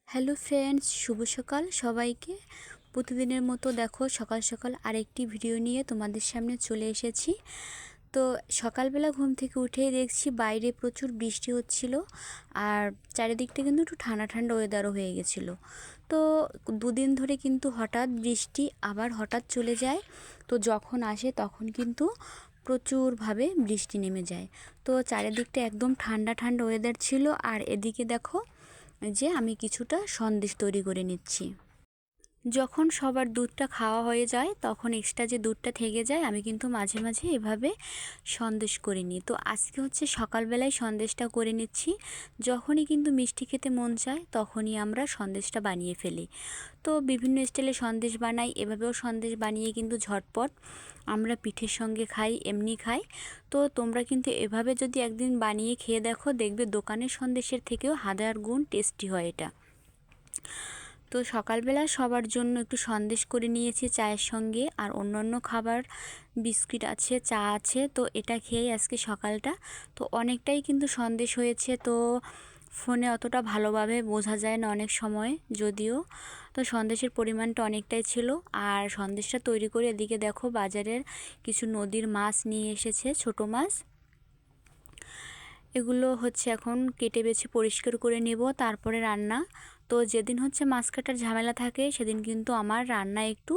Hello friends, শুভ সকাল সবাইকে। প্রতিদিনের মতো দেখো সকাল সকাল আরেকটি ভিডিও নিয়ে তোমাদের সামনে চলে এসেছি। তো সকালবেলা ঘুম থেকে উঠেই দেখছি বাইরে প্রচুর বৃষ্টি হচ্ছিল, আর চারিদিকটা কিন্তু একটু ঠান্ডা ঠান্ডা ওয়েদারও হয়ে গেছিলো। তো দুদিন ধরে কিন্তু হঠাৎ বৃষ্টি আবার হঠাৎ চলে যায়, তো যখন আসে তখন কিন্তু প্রচুরভাবে বৃষ্টি নেমে যায়। তো চারিদিকটা একদম ঠান্ডা ঠান্ডা ওয়েদার ছিল। আর এদিকে দেখো যে আমি কিছুটা সন্দেশ তৈরি করে নিচ্ছি। যখন সবার দুধটা খাওয়া হয়ে যায় তখন এক্সট্রা যে দুধটা থেকে যায় আমি কিন্তু মাঝে মাঝে এভাবে সন্দেশ করে নিই। তো আজকে হচ্ছে সকালবেলায় সন্দেশটা করে নিচ্ছি। যখনই কিন্তু মিষ্টি খেতে মন চায় তখনই আমরা সন্দেশটা বানিয়ে ফেলি। তো বিভিন্ন স্টাইলে সন্দেশ বানাই, এভাবেও সন্দেশ বানিয়ে কিন্তু ঝটপট আমরা পিঠের সঙ্গে খাই, এমনি খাই। তো তোমরা কিন্তু এভাবে যদি একদিন বানিয়ে খেয়ে দেখো, দেখবে দোকানের সন্দেশের থেকেও হাজার গুণ টেস্টি হয় এটা। তো সকালবেলা সবার জন্য একটু সন্দেশ করে নিয়েছি চায়ের সঙ্গে, আর অন্যান্য খাবার বিস্কিট আছে, চা আছে। তো এটা খেয়েই আজকে সকালটা তো অনেকটাই কিন্তু সন্দেশ হয়েছে। তো ফোনে অতটা ভালোভাবে বোঝা যায় না অনেক সময় যদিও, তো সন্দেশের পরিমাণটা অনেকটাই ছিল। আর সন্দেশটা তৈরি করে এদিকে দেখো বাজারের কিছু নদীর মাছ নিয়ে এসেছে, ছোট মাছ। এগুলো হচ্ছে এখন কেটে বেছে পরিষ্কার করে নেব, তারপরে রান্না। তো যেদিন হচ্ছে মাছ কাটার ঝামেলা থাকে সেদিন কিন্তু আমার রান্না একটু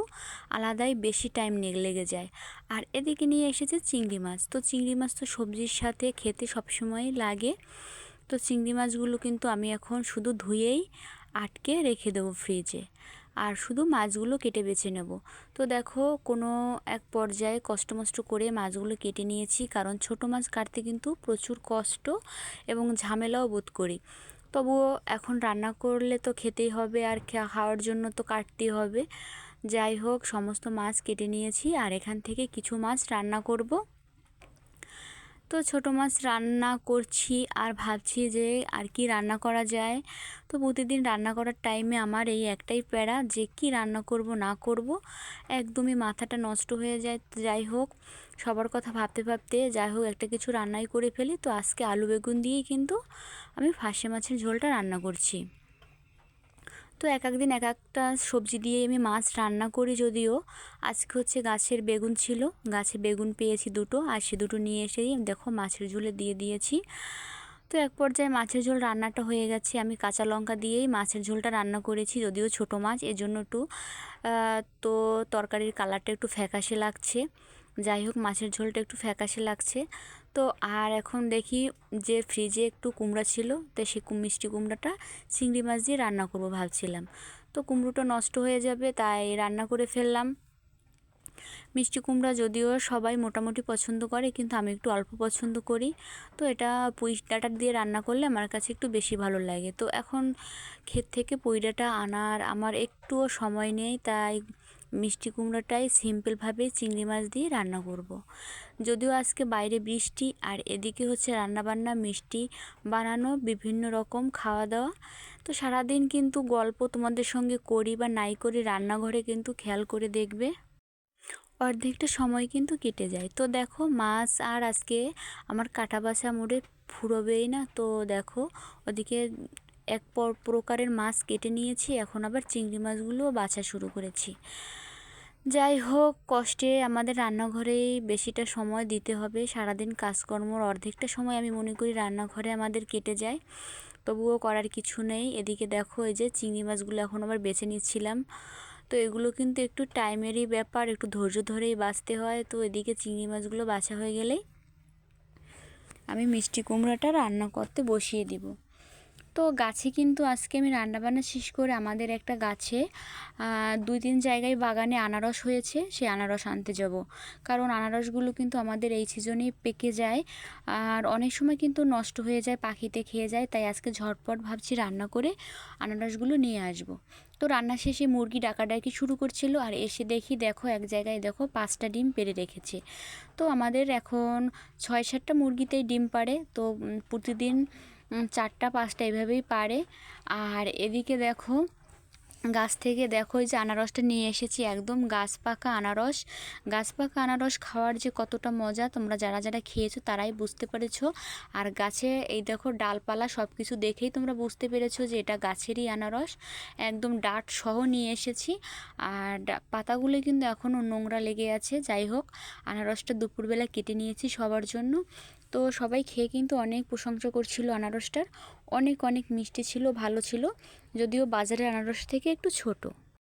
আলাদাই বেশি টাইম লেগে যায়। আর এদিকে নিয়ে এসেছে চিংড়ি মাছ। তো চিংড়ি মাছ তো সবজির সাথে খেতে সবসময়ই লাগে। তো চিংড়ি মাছগুলো কিন্তু আমি এখন শুধু ধুয়েই আটকে রেখে দেবো ফ্রিজে, আর শুধু মাছগুলো কেটে বেছে নেব। তো দেখো কোনো এক পর্যায়ে কষ্ট করে মাছগুলো কেটে নিয়েছি, কারণ ছোট মাছ কাটতে কিন্তু প্রচুর কষ্ট এবং ঝামেলাও বোধ করি। তবুও এখন রান্না করলে তো খেতেই হবে, আর খাওয়ার জন্য তো কাটতেই হবে। যাই হোক, সমস্ত মাছ কেটে নিয়েছি, আর এখান থেকে কিছু মাছ রান্না করব। তো ছোট মাছ রান্না করছি আর ভাবছি যে আর কি রান্না করা যায়। তো প্রতিদিন রান্না করার টাইমে আমার এই একটাই প্যারা যে কি রান্না করব না করব, একদমই মাথাটা নষ্ট হয়ে যায়। যাই হোক, সবার কথা ভাবতে ভাবতে যাই হোক একটা কিছু রান্নাই করে ফেলি। তো আজকে আলু বেগুন দিয়েই কিন্তু আমি ফাঁসে মাছের ঝোলটা রান্না করছি। তো এক একদিন এক একটা সবজি দিয়ে আমি মাছ রান্না করি, যদিও আজকে হচ্ছে গাছের বেগুন ছিল, গাছে বেগুন পেয়েছি দুটো, আর সে দুটো নিয়ে এসেই দেখো মাছের ঝোলে দিয়ে দিয়েছি। তো এক পর্যায়ে মাছের ঝোল রান্নাটা হয়ে গেছে। আমি কাঁচা লঙ্কা দিয়েই মাছের ঝোলটা রান্না করেছি, যদিও ছোট মাছ এজন্য একটু তো তরকারির কালারটা একটু ফ্যাকাশে লাগছে। যাই হোক, মাছের ঝোলটা একটু ফ্যাকাশে লাগছে। তো আর এখন দেখি যে ফ্রিজে একটু কুমড়া ছিল, তো সেই মিষ্টি কুমড়াটা চিংড়ি মাছ দিয়ে রান্না করব ভাবছিলাম। তো কুমড়োটা নষ্ট হয়ে যাবে তাই রান্না করে ফেললাম। মিষ্টি কুমড়া যদিও সবাই মোটামুটি পছন্দ করে, কিন্তু আমি একটু অল্প পছন্দ করি। তো এটা পুঁই ডাঁটা দিয়ে রান্না করলে আমার কাছে একটু বেশি ভালো লাগে। তো এখন ক্ষেত থেকে পুঁই ডাঁটা আনার আমার একটুও সময় নেই, তাই মিষ্টি কুমড়োটাই সিম্পলভাবে চিংড়ি মাছ দিয়ে রান্না করব। যদিও আজকে বাইরে বৃষ্টি, আর এদিকে হচ্ছে রান্নাবান্না, মিষ্টি বানানো, বিভিন্ন রকম খাওয়া দাওয়া। তো সারাদিন কিন্তু গল্প তোমাদের সঙ্গে করি বা নাই করি, রান্নাঘরে কিন্তু খেয়াল করে দেখবে অর্ধেকটা সময় কিন্তু কেটে যায়। তো দেখো মাছ আর আজকে আমার কাটা বাছা মোড়ে ফুরোবেই না। তো দেখো ওদিকে এক প্রকারের মাছ কেটে নিয়েছি, এখন আবার চিংড়ি মাছগুলোও বাছা শুরু করেছি। যাই হোক, কষ্টে আমাদের রান্নাঘরেই বেশিটা সময় দিতে হবে। সারাদিন কাজকর্মর অর্ধেকটা সময় আমি মনে করি রান্নাঘরে আমাদের কেটে যায়, তবুও করার কিছু নেই। এদিকে দেখো এই যে চিংড়ি মাছগুলো এখন আবার বেছে নিচ্ছিলাম। তো এগুলো কিন্তু একটু টাইমেরই ব্যাপার, একটু ধৈর্য ধরেই বাছতে হয়। তো এদিকে চিংড়ি মাছগুলো বাছা হয়ে গেলেই আমি মিষ্টি কুমড়াটা রান্না করতে বসিয়ে দিব। তো গাছে কিন্তু আজকে আমি রান্নাবান্না শেষ করে আমাদের একটা গাছে 2-3 জায়গায় বাগানে আনারস হয়েছে, সেই আনারস আনতে যাব। কারণ আনারসগুলো কিন্তু আমাদের এই সিজনেই পেকে যায়, আর অনেক সময় কিন্তু নষ্ট হয়ে যায়, পাখিতে খেয়ে যায়। তাই আজকে ঝটপট ভাবছি রান্না করে আনারসগুলো নিয়ে আসব। তো রান্না শেষে মুরগি ডাকাডাকি শুরু করছিল, আর এসে দেখো এক জায়গায় দেখো 5টা ডিম পেড়ে রেখেছে। তো আমাদের এখন 6-7টা মুরগিতেই ডিম পাড়ে, তো প্রতিদিন 4টা 5টা এভাবেই পারে। আর এদিকে দেখো গাছ থেকে দেখো এই যে আনারসটা নিয়ে এসেছি, একদম গাছ পাকা আনারস। গাছ পাকা আনারস খাওয়ার যে কতটা মজা তোমরা যারা যারা খেয়েছো তারাই বুঝতে পেরেছো। আর গাছে এই দেখো ডালপালা সব কিছু দেখেই তোমরা বুঝতে পেরেছো যে এটা গাছেরই আনারস, একদম ডাঁট সহ নিয়ে এসেছি। আর পাতাগুলো কিন্তু এখনও নোংরা লেগে আছে। যাই হোক, আনারসটা দুপুরবেলা কেটে নিয়েছি সবার জন্য। তো সবাই খেয়ে কিন্তু অনেক প্রশংসা করছিল আনারসটার, অনেক অনেক মিষ্টি ছিল, ভালো ছিল, যদিও বাজারের আনারস থেকে একটু ছোট।